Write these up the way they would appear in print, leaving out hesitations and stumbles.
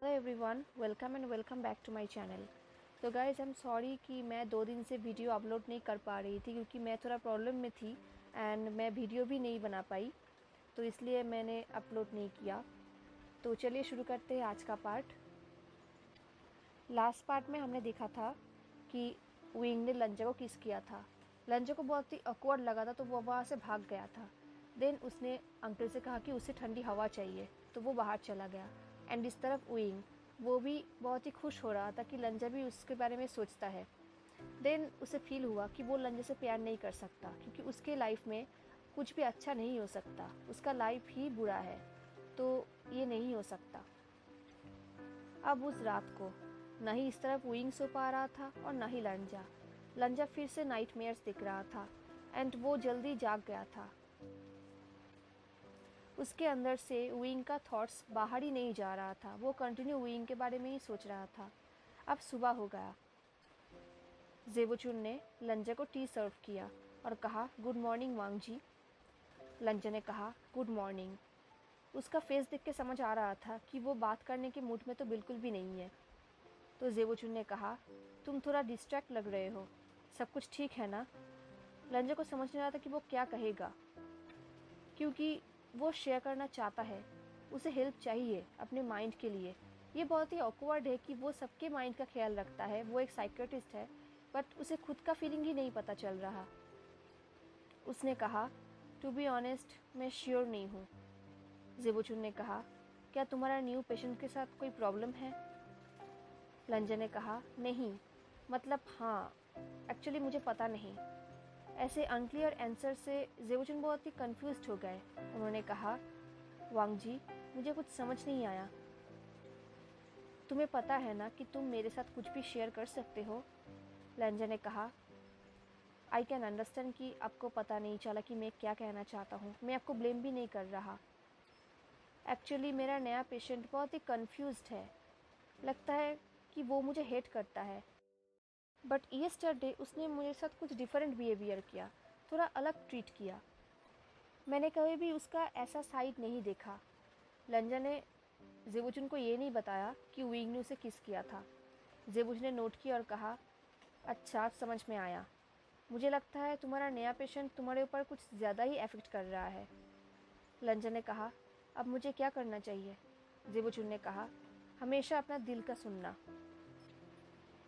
Hello everyone, welcome back to my channel. तो guys I am sorry कि मैं 2 दिन से वीडियो अपलोड नहीं कर पा रही थी क्योंकि मैं थोड़ा प्रॉब्लम में थी एंड मैं वीडियो भी नहीं बना पाई, तो इसलिए मैंने अपलोड नहीं किया। तो चलिए शुरू करते हैं आज का पार्ट। लास्ट पार्ट में हमने देखा था कि विंग ने लंजा को किस किया था। लंजा को बहुत ही ऑकवर्ड लगा था तो वो वहाँ से भाग गया था। देन उसने अंकल से कहा कि उसे ठंडी हवा चाहिए, तो वो बाहर चला गया। एंड इस तरफ विंग, वो भी बहुत ही खुश हो रहा था कि लंजा भी उसके बारे में सोचता है। देन उसे फील हुआ कि वो लंजा से प्यार नहीं कर सकता क्योंकि उसके लाइफ में कुछ भी अच्छा नहीं हो सकता, उसका लाइफ ही बुरा है, तो ये नहीं हो सकता। अब उस रात को न ही इस तरफ विंग सो पा रहा था और न ही लंजा। लंजा फिर से नाइटमेयर्स दिख रहा था एंड वो जल्दी जाग गया था। उसके अंदर से विंग का थॉट्स बाहर ही नहीं जा रहा था, वो कंटिन्यू विंग के बारे में ही सोच रहा था। अब सुबह हो गया। जेबोचुन ने लंजा को टी सर्व किया और कहा, गुड मॉर्निंग वांग जी। लंजा ने कहा, गुड मॉर्निंग। उसका फेस देख के समझ आ रहा था कि वो बात करने के मूड में तो बिल्कुल भी नहीं है। तो जेबोचुन ने कहा, तुम थोड़ा डिस्ट्रैक्ट लग रहे हो, सब कुछ ठीक है ना? लंजा को समझ नहीं रहा था कि वो क्या कहेगा, क्योंकि वो शेयर करना चाहता है, उसे हेल्प चाहिए अपने माइंड के लिए। ये बहुत ही ऑकवर्ड है कि वो सबके माइंड का ख्याल रखता है, वो एक साइकियाट्रिस्ट है, बट उसे खुद का फीलिंग ही नहीं पता चल रहा। उसने कहा, टू बी ऑनेस्ट मैं श्योर नहीं हूँ। जेबोचुन ने कहा, क्या तुम्हारा न्यू पेशेंट के साथ कोई प्रॉब्लम है? लंजा ने कहा, नहीं, मतलब हाँ, एक्चुअली मुझे पता नहीं। ऐसे अनक्लियर आंसर से जेबोचुन बहुत ही कंफ्यूज्ड हो गए। उन्होंने कहा, वांग जी, मुझे कुछ समझ नहीं आया। तुम्हें पता है ना कि तुम मेरे साथ कुछ भी शेयर कर सकते हो? लंजा ने कहा, आई कैन अंडरस्टैंड कि आपको पता नहीं चला कि मैं क्या कहना चाहता हूँ। मैं आपको ब्लेम भी नहीं कर रहा। एक्चुअली मेरा नया पेशेंट बहुत ही कंफ्यूज्ड है। लगता है कि वो मुझे हेट करता है, बट यस्टरडे उसने मेरे साथ कुछ डिफरेंट बिहेवियर किया, थोड़ा अलग ट्रीट किया। मैंने कभी भी उसका ऐसा साइड नहीं देखा। लंजा ने जेबुचुन को ये नहीं बताया कि विंग ने उसे किस किया था। जेबुच ने नोट किया और कहा, अच्छा समझ में आया। मुझे लगता है तुम्हारा नया पेशेंट तुम्हारे ऊपर कुछ ज़्यादा ही इफेक्ट कर रहा है। लंजा ने कहा, अब मुझे क्या करना चाहिए? जेबुचुन ने कहा, हमेशा अपना दिल का सुनना।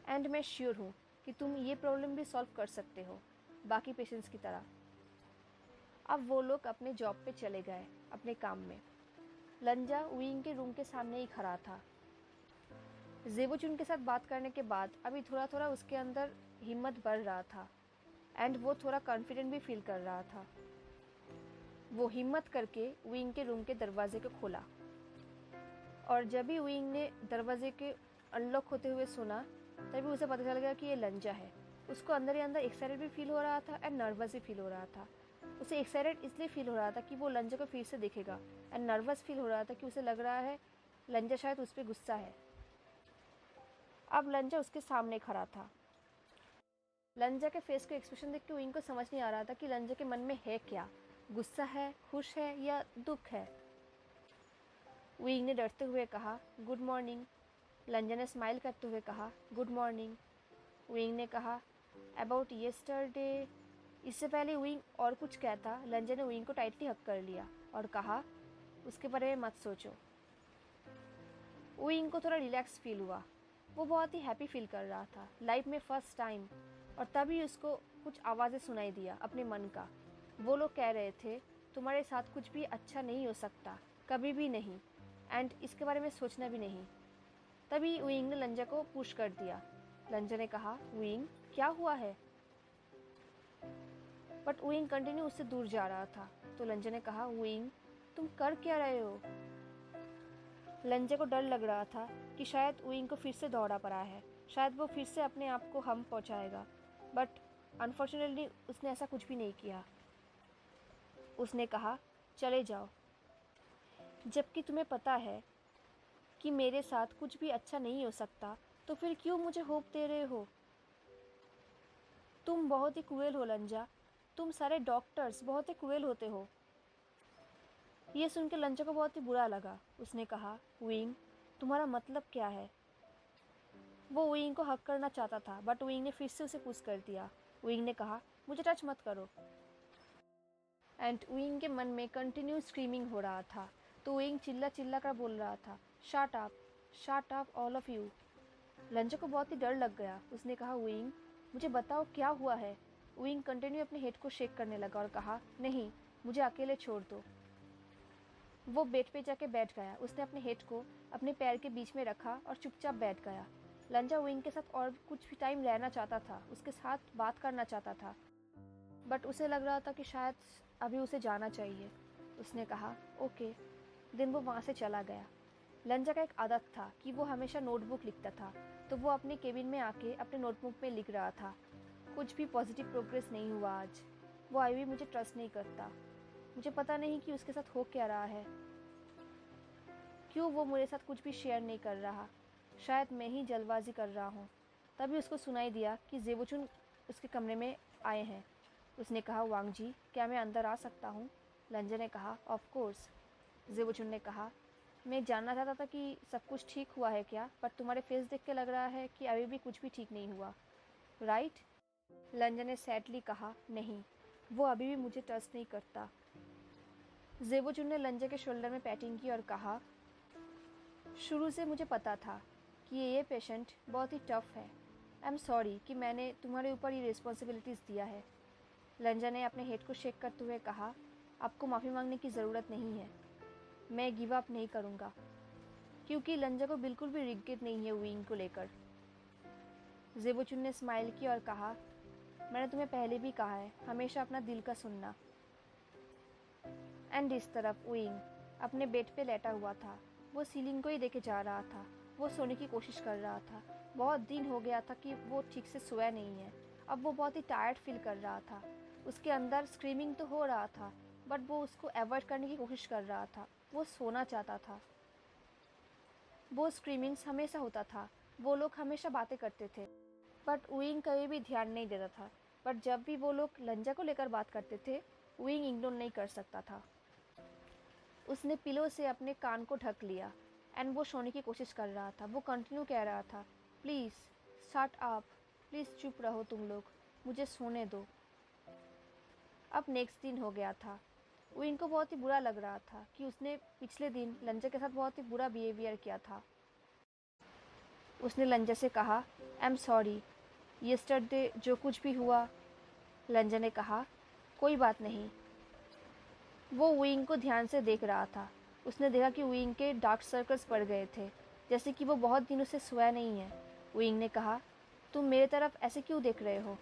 एंड मैं श्योर हूँ कि तुम ये प्रॉब्लम भी सॉल्व कर सकते हो, बाकी पेशेंट्स की तरह। अब वो लोग अपने जॉब पे चले गए, अपने काम में। लंजा विंग के रूम के सामने ही खड़ा था। जेबुचुन के साथ बात करने के बाद अभी थोड़ा थोड़ा उसके अंदर हिम्मत बढ़ रहा था एंड वो थोड़ा कॉन्फिडेंट भी फील कर रहा था। वो हिम्मत करके विंग के रूम के दरवाजे को खोला और जब भी विंग ने दरवाजे के अनलॉक होते हुए सुना, तभी उसे पता चल गया कि ये लंजा है। उसको अंदर ही अंदर एक्साइटेड भी फील हो रहा था एंड नर्वस भी फील हो रहा था। उसे एक्साइटेड इसलिए फील हो रहा था कि वो लंजा को फिर से देखेगा, एंड नर्वस फील हो रहा था कि उसे लग रहा है लंजा शायद उस पर गुस्सा है। अब लंजा उसके सामने खड़ा था। लंजा के फेस को एक्सप्रेशन देख के विंग को समझ नहीं आ रहा था कि लंजा के मन में है क्या, गुस्सा है, खुश है या दुख है। विंग ने डरते हुए कहा, गुड मॉर्निंग। लंजा ने स्माइल करते हुए कहा, गुड मॉर्निंग। विंग ने कहा, अबाउट येस्टरडे। इससे पहले विंग और कुछ कहता, लंजा ने विंग को टाइटली हक कर लिया और कहा, उसके बारे में मत सोचो। विंग को थोड़ा रिलैक्स फील हुआ। वो बहुत ही हैप्पी फील कर रहा था, लाइफ में फर्स्ट टाइम। और तभी उसको कुछ आवाज़ें सुनाई दिया अपने मन का। वो लोग कह रहे थे, तुम्हारे साथ कुछ भी अच्छा नहीं हो सकता, कभी भी नहीं, एंड इसके बारे में सोचना भी नहीं। तभी विंग ने लंजा को पुश कर दिया। लंजा ने कहा, विंग क्या हुआ है? बट विंग कंटिन्यू उससे दूर जा रहा था। तो लंजा ने कहा, विंग तुम कर क्या रहे हो? लंजा को डर लग रहा था कि शायद विंग को फिर से दौड़ा पड़ा है, शायद वो फिर से अपने आप को हम पहुंचाएगा, बट अनफॉर्चुनेटली उसने ऐसा कुछ भी नहीं किया। उसने कहा, चले जाओ, जबकि तुम्हें पता है कि मेरे साथ कुछ भी अच्छा नहीं हो सकता, तो फिर क्यों मुझे होप दे रहे हो? तुम बहुत ही क्रूएल हो लंजा, तुम सारे डॉक्टर्स बहुत ही क्रूएल होते हो। ये सुन के लंजा को बहुत ही बुरा लगा। उसने कहा, विंग तुम्हारा मतलब क्या है? वो विंग को हक करना चाहता था, बट विंग ने फिर से उसे पुश कर दिया। विंग ने कहा, मुझे टच मत करो। एंड विंग के मन में कंटिन्यू स्क्रीमिंग हो रहा था। तो विंग चिल्ला चिल्ला कर बोल रहा था, shut up all of you. लंजा को बहुत ही डर लग गया। उसने कहा, विंग मुझे बताओ क्या हुआ है। विंग कंटिन्यू अपने हेड को शेक करने लगा और कहा, नहीं, मुझे अकेले छोड़ दो। वो बेड पे जाके बैठ गया। उसने अपने हेड को अपने पैर के बीच में रखा और चुपचाप बैठ गया। लंजा विंग के साथ और कुछ भी टाइम रहना चाहता था, उसके साथ बात करना चाहता था, बट उसे लग रहा था कि शायद अभी उसे जाना चाहिए। उसने कहा, ओके। दिन वो वहाँ से चला गया। लंजा का एक आदत था कि वो हमेशा नोटबुक लिखता था, तो वो अपने केबिन में आके अपने नोटबुक में लिख रहा था, कुछ भी पॉजिटिव प्रोग्रेस नहीं हुआ आज। वो आई भी मुझे ट्रस्ट नहीं करता। मुझे पता नहीं कि उसके साथ हो क्या रहा है, क्यों वो मेरे साथ कुछ भी शेयर नहीं कर रहा। शायद मैं ही जल्दबाजी कर रहा हूँ। तभी उसको सुनाई दिया कि जेबोचुन उसके कमरे में आए हैं। उसने कहा, वांग जी, क्या मैं अंदर आ सकता हूँ? लंजा ने कहा, ऑफ कोर्स। जेबोचुन ने कहा, मैं जानना चाहता था कि सब कुछ ठीक हुआ है क्या, पर तुम्हारे फेस देख के लग रहा है कि अभी भी कुछ भी ठीक नहीं हुआ, राइट? लंजा ने सैडली कहा, नहीं, वो अभी भी मुझे ट्रस्ट नहीं करता। जेबोचुन ने लंजा के शोल्डर में पैटिंग की और कहा, शुरू से मुझे पता था कि ये पेशेंट बहुत ही टफ है। आई एम सॉरी कि मैंने तुम्हारे ऊपर ये रिस्पॉन्सिबिलिटीज़ दिया है। लंजा ने अपने हेड को शेक करते हुए कहा, आपको माफ़ी मांगने की ज़रूरत नहीं है। मैं गिव अप नहीं करूँगा, क्योंकि लंजा को बिल्कुल भी रिग्रेट नहीं है विंग को लेकर। जेबोचुन ने स्माइल की और कहा, मैंने तुम्हें पहले भी कहा है, हमेशा अपना दिल का सुनना। एंड इस तरफ विंग अपने बेड पे लेटा हुआ था। वो सीलिंग को ही देखे जा रहा था। वो सोने की कोशिश कर रहा था। बहुत दिन हो गया था कि वो ठीक से सोया नहीं है। अब वो बहुत ही टायर्ड फील कर रहा था। उसके अंदर स्क्रीमिंग तो हो रहा था, बट वो उसको अवॉइड करने की कोशिश कर रहा था। वो सोना चाहता था। वो स्क्रीमिंग्स हमेशा होता था। वो लोग हमेशा बातें करते थे, बट विंग कभी भी ध्यान नहीं देता था। बट जब भी वो लोग लंजा को लेकर बात करते थे, विंग इग्नोर नहीं कर सकता था। उसने पिलो से अपने कान को ढक लिया एंड वो सोने की कोशिश कर रहा था। वो कंटिन्यू कह रहा था, प्लीज़ शट अप, प्लीज़ चुप रहो तुम लोग, मुझे सोने दो। अब नेक्स्ट दिन हो गया था। विंग को बहुत ही बुरा लग रहा था कि उसने पिछले दिन लंजा के साथ बहुत ही बुरा बिहेवियर किया था। उसने लंजा से कहा, आई एम सॉरी, यस्टरडे जो कुछ भी हुआ। लंजा ने कहा, कोई बात नहीं। वो विंग को ध्यान से देख रहा था। उसने देखा कि विंग के डार्क सर्कल्स पड़ गए थे, जैसे कि वो बहुत दिनों से सोया नहीं है। विंग ने कहा, तुम मेरे तरफ ऐसे क्यों देख रहे हो?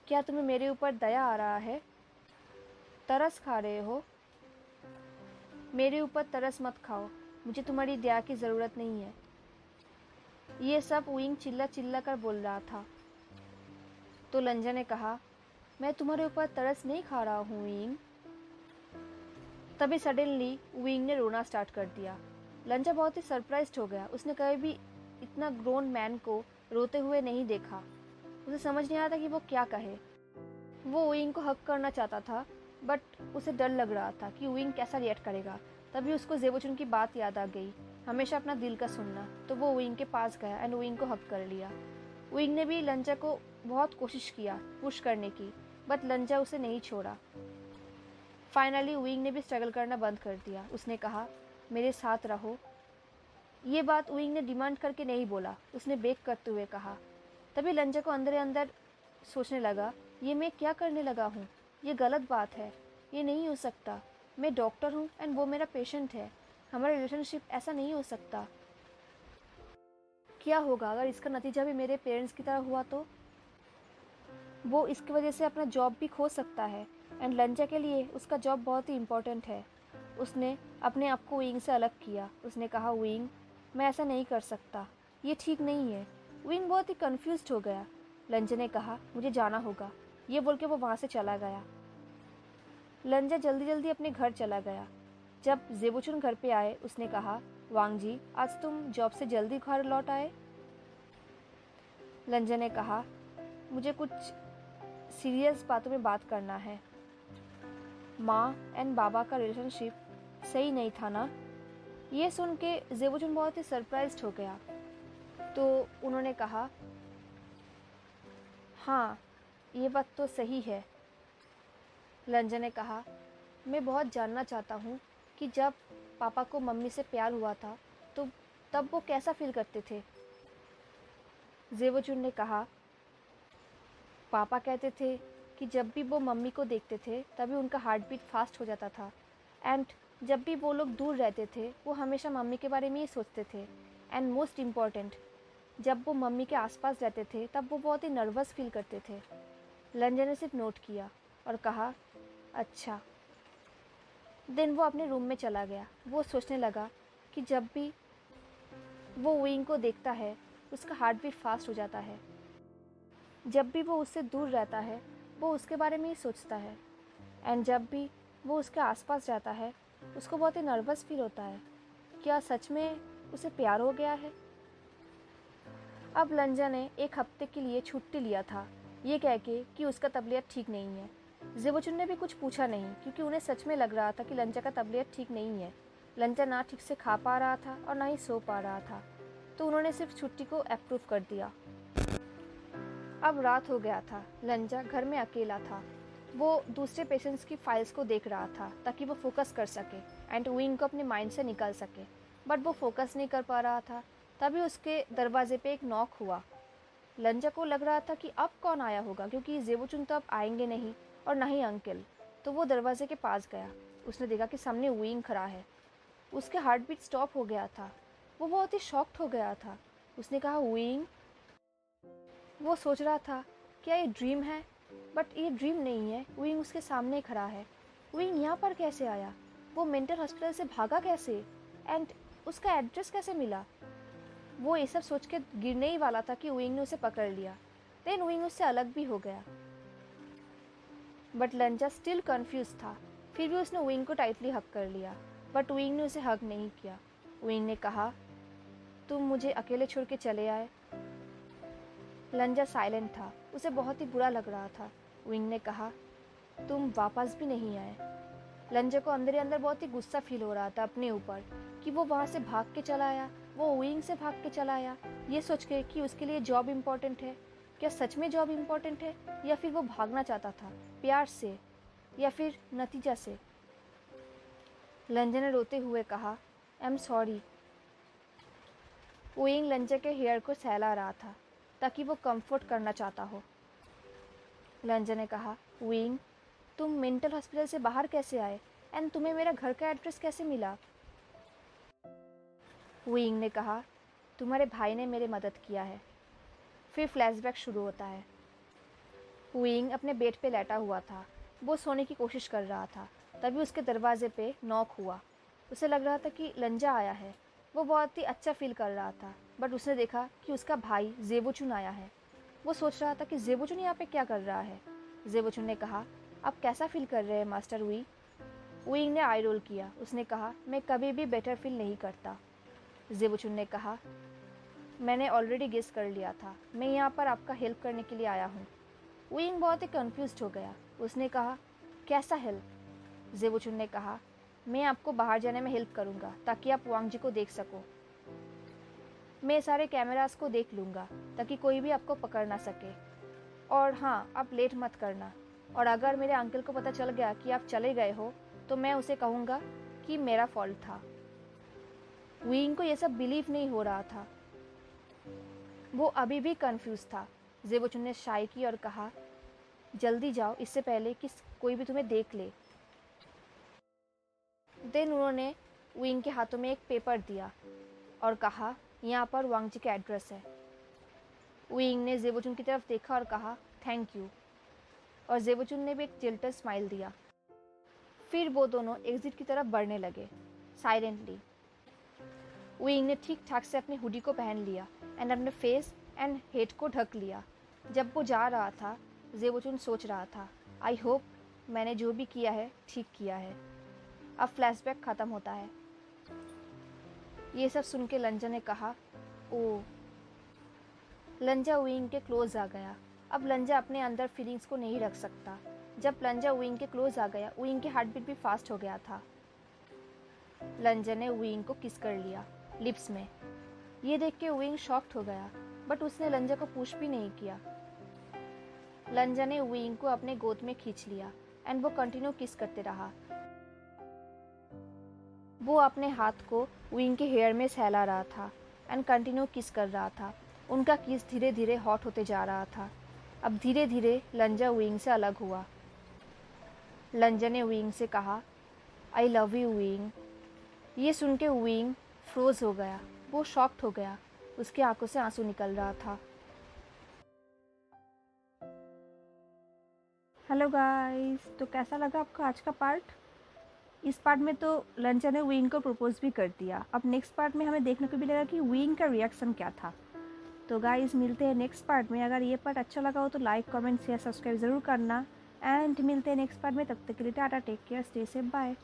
क्या तुम्हें मेरे ऊपर दया आ रहा है? तरस खा रहे हो? मेरे ऊपर तरस मत खाओ, मुझे तुम्हारी दया की ज़रूरत नहीं है। ये सब विंग चिल्ला चिल्ला कर बोल रहा था। तो लंजा ने कहा, मैं तुम्हारे ऊपर तरस नहीं खा रहा हूँ विंग। तभी सडनली विंग ने रोना स्टार्ट कर दिया। लंजा बहुत ही सरप्राइज्ड हो गया। उसने कभी भी इतना ग्रोन मैन को रोते हुए नहीं देखा। उसे समझ नहीं आता कि वो क्या कहे। वो विंग को हक करना चाहता था, बट उसे डर लग रहा था कि विंग कैसा रिएक्ट करेगा। तभी उसको जेबोचुन की बात याद आ गई, हमेशा अपना दिल का सुनना। तो वो विंग के पास गया एंड विंग को हक कर लिया। विंग ने भी लंजा को बहुत कोशिश किया पुश करने की, बट लंजा उसे नहीं छोड़ा। फाइनली विंग ने भी स्ट्रगल करना बंद कर दिया। उसने कहा, मेरे साथ रहो। ये बात विंग ने डिमांड करके नहीं बोला, उसने बेक करते हुए कहा। तभी लंजा को अंदर अंदर सोचने लगा, ये मैं क्या करने लगा हूँ? ये गलत बात है, ये नहीं हो सकता। मैं डॉक्टर हूँ एंड वो मेरा पेशेंट है। हमारा रिलेशनशिप ऐसा नहीं हो सकता। क्या होगा अगर इसका नतीजा भी मेरे पेरेंट्स की तरह हुआ तो? वो इसकी वजह से अपना जॉब भी खो सकता है एंड लंजा के लिए उसका जॉब बहुत ही इम्पोर्टेंट है। उसने अपने आप को विंग से अलग किया। उसने कहा, विंग मैं ऐसा नहीं कर सकता, ये ठीक नहीं है। विंग बहुत ही कंफ्यूज्ड हो गया। लंजा ने कहा, मुझे जाना होगा। ये बोल के वो वहाँ से चला गया। लंजा जल्दी जल्दी अपने घर चला गया। जब जेबुचुन घर पे आए, उसने कहा, वांग जी, आज तुम जॉब से जल्दी घर लौट आए। लंजा ने कहा, मुझे कुछ सीरियस बातों में बात करना है। माँ एंड बाबा का रिलेशनशिप सही नहीं था ना? ये सुन के जेबोचुन बहुत ही सरप्राइज्ड हो गया। तो उन्होंने कहा, हाँ ये बात तो सही है। लंजन ने कहा, मैं बहुत जानना चाहता हूँ कि जब पापा को मम्मी से प्यार हुआ था तो तब वो कैसा फील करते थे। जेबोचुन ने कहा, पापा कहते थे कि जब भी वो मम्मी को देखते थे तभी उनका हार्ट बीट फास्ट हो जाता था, एंड जब भी वो लोग दूर रहते थे वो हमेशा मम्मी के बारे में ही सोचते थे, एंड मोस्ट इम्पॉर्टेंट जब वो मम्मी के आसपास रहते थे तब वो बहुत ही नर्वस फील करते थे। लंजन ने सिर्फ नोट किया और कहा, अच्छा। दिन वो अपने रूम में चला गया। वो सोचने लगा कि जब भी वो विंग को देखता है उसका हार्ट बीट फास्ट हो जाता है। जब भी वो उससे दूर रहता है वो उसके बारे में ही सोचता है, एंड जब भी वो उसके आसपास जाता है उसको बहुत ही नर्वस फील होता है। क्या सच में उसे प्यार हो गया है? अब लंजा ने एक हफ्ते के लिए छुट्टी लिया था, ये कह के कि उसका तबीयत ठीक नहीं है। जेबोचुन ने भी कुछ पूछा नहीं क्योंकि उन्हें सच में लग रहा था कि लंजा का तबीयत ठीक नहीं है। लंजा ना ठीक से खा पा रहा था और ना ही सो पा रहा था, तो उन्होंने सिर्फ छुट्टी को अप्रूव कर दिया। अब रात हो गया था। लंजा घर में अकेला था। वो दूसरे पेशेंट्स की फाइल्स को देख रहा था ताकि वो फोकस कर सके एंड विंग को अपने माइंड से निकाल सके, बट वो फोकस नहीं कर पा रहा था। तभी उसके दरवाजे पे एक नॉक हुआ। लंजा को लग रहा था कि अब कौन आया होगा क्योंकि जेबोचुन तो अब आएंगे नहीं और ना ही अंकल। तो वो दरवाजे के पास गया। उसने देखा कि सामने विंग खड़ा है। उसके हार्ट बीट स्टॉप हो गया था। वो बहुत ही शॉक्ड हो गया था। उसने कहा, विंग। वो सोच रहा था क्या ये ड्रीम है, बट ये ड्रीम नहीं है। विंग उसके सामने खड़ा है। विंग यहाँ पर कैसे आया? वो मेंटल हॉस्पिटल से भागा कैसे? एंड उसका एड्रेस कैसे मिला? वो ये सब सोच के गिरने ही वाला था कि विंग ने उसे पकड़ लिया। देन विंग उससे अलग भी हो गया, बट लंजा स्टिल कंफ्यूज था। फिर भी उसने विंग को टाइटली हग कर लिया, बट विंग ने उसे हग नहीं किया। विंग ने कहा, तुम मुझे अकेले छोड़ के चले आए। लंजा साइलेंट था। उसे बहुत ही बुरा लग रहा था। विंग ने कहा, तुम वापस भी नहीं आए। लंजा को अंदर ही अंदर बहुत ही गुस्सा फील हो रहा था अपने ऊपर कि वो वहाँ से भाग के चला आया, वो विंग से भाग के चला आया, ये सोच के कि उसके लिए जॉब इम्पोर्टेंट है। क्या सच में जॉब इम्पोर्टेंट है, या फिर वो भागना चाहता था प्यार से, या फिर नतीजा से? लंजा ने रोते हुए कहा, आई एम सॉरी। विंग लंजा के हेयर को सहला रहा था ताकि वो कंफर्ट करना चाहता हो। लंजा ने कहा, विंग, तुम मेंटल हॉस्पिटल से बाहर कैसे आए, एंड तुम्हें मेरा घर का एड्रेस कैसे मिला? विंग ने कहा, तुम्हारे भाई ने मेरी मदद किया है। फिर फ्लैशबैक शुरू होता है। विंग अपने बेड पे लेटा हुआ था। वो सोने की कोशिश कर रहा था। तभी उसके दरवाजे पे नॉक हुआ। उसे लग रहा था कि लंजा आया है। वो बहुत ही अच्छा फील कर रहा था, बट उसने देखा कि उसका भाई जेबोचुन आया है। वो सोच रहा था कि जेबोचुन यहाँ पे क्या कर रहा है। जेबोचुन ने कहा, आप कैसा फील कर रहे हैं मास्टर वी? विंग ने आई रोल किया। उसने कहा, मैं कभी भी बेटर फील नहीं करता। जेबोचुन ने कहा, मैंने ऑलरेडी गेस कर लिया था। मैं यहाँ पर आपका हेल्प करने के लिए आया हूँ। विंग बहुत ही कंफ्यूज्ड हो गया। उसने कहा, कैसा हेल्प? जेबोचुन ने कहा, मैं आपको बाहर जाने में हेल्प करूँगा ताकि आप वांग जी को देख सको। मैं सारे कैमरास को देख लूँगा ताकि कोई भी आपको पकड़ ना सके। और हाँ, आप लेट मत करना। और अगर मेरे अंकल को पता चल गया कि आप चले गए हो तो मैं उसे कहूँगा कि मेरा फॉल्ट था। विंग को यह सब बिलीव नहीं हो रहा था। वो अभी भी कंफ्यूज था। जेबोचुन ने शाय की और कहा, जल्दी जाओ इससे पहले कि कोई भी तुम्हें देख ले। देन उन्होंने विंग के हाथों में एक पेपर दिया और कहा, यहाँ पर वांग जी का एड्रेस है। विंग ने जेबोचुन की तरफ देखा और कहा, थैंक यू। और जेबोचुन ने भी एक जिल्टर स्माइल दिया। फिर वो दोनों एग्जिट की तरफ बढ़ने लगे साइलेंटली। विंग ने ठीक ठाक से अपनी हुडी को पहन लिया एंड अपने फेस एंड हेड को ढक लिया। जब वो जा रहा था, जेबोचुन सोच रहा था, आई होप मैंने जो भी किया है ठीक किया है। अब फ्लैशबैक ख़त्म होता है। ये सब सुन के लंजा ने कहा, ओ। लंजा विंग के क्लोज आ गया। अब लंजा अपने अंदर फीलिंग्स को नहीं रख सकता। जब लंजा विंग के क्लोज आ गया, विंग की हार्ट बीट भी फास्ट हो गया था। लंजन ने विंग को किस कर लिया लिप्स में। ये देख के विंग शॉक्ड हो गया, बट उसने लंजन को पुश भी नहीं किया। लंजन ने विंग को अपने गोद में खींच लिया एंड वो कंटिन्यू किस करते रहा। वो अपने हाथ को विंग के हेयर में सहला रहा था एंड कंटिन्यू किस कर रहा था। उनका किस धीरे धीरे हॉट होते जा रहा था। अब धीरे धीरे लंजन विंग से अलग हुआ। लंजन ने विंग से कहा, आई लव यू विंग। ये सुन के विंग फ्रोज हो गया, वो शॉक्ड हो गया, उसकी आंखों से आंसू निकल रहा था। हेलो गाइस, तो कैसा लगा आपको आज का पार्ट? इस पार्ट में तो लंजन ने विंग को प्रपोज भी कर दिया। अब नेक्स्ट पार्ट में हमें देखने को मिलेगा कि विंग का रिएक्शन क्या था। तो गाइस मिलते हैं नेक्स्ट पार्ट में। अगर ये पार्ट अच्छा लगा हो तो लाइक, कमेंट, शेयर, सब्सक्राइब ज़रूर करना। एंड मिलते हैं नेक्स्ट पार्ट में। तब तक के लिए tata, take care, stay safe, bye.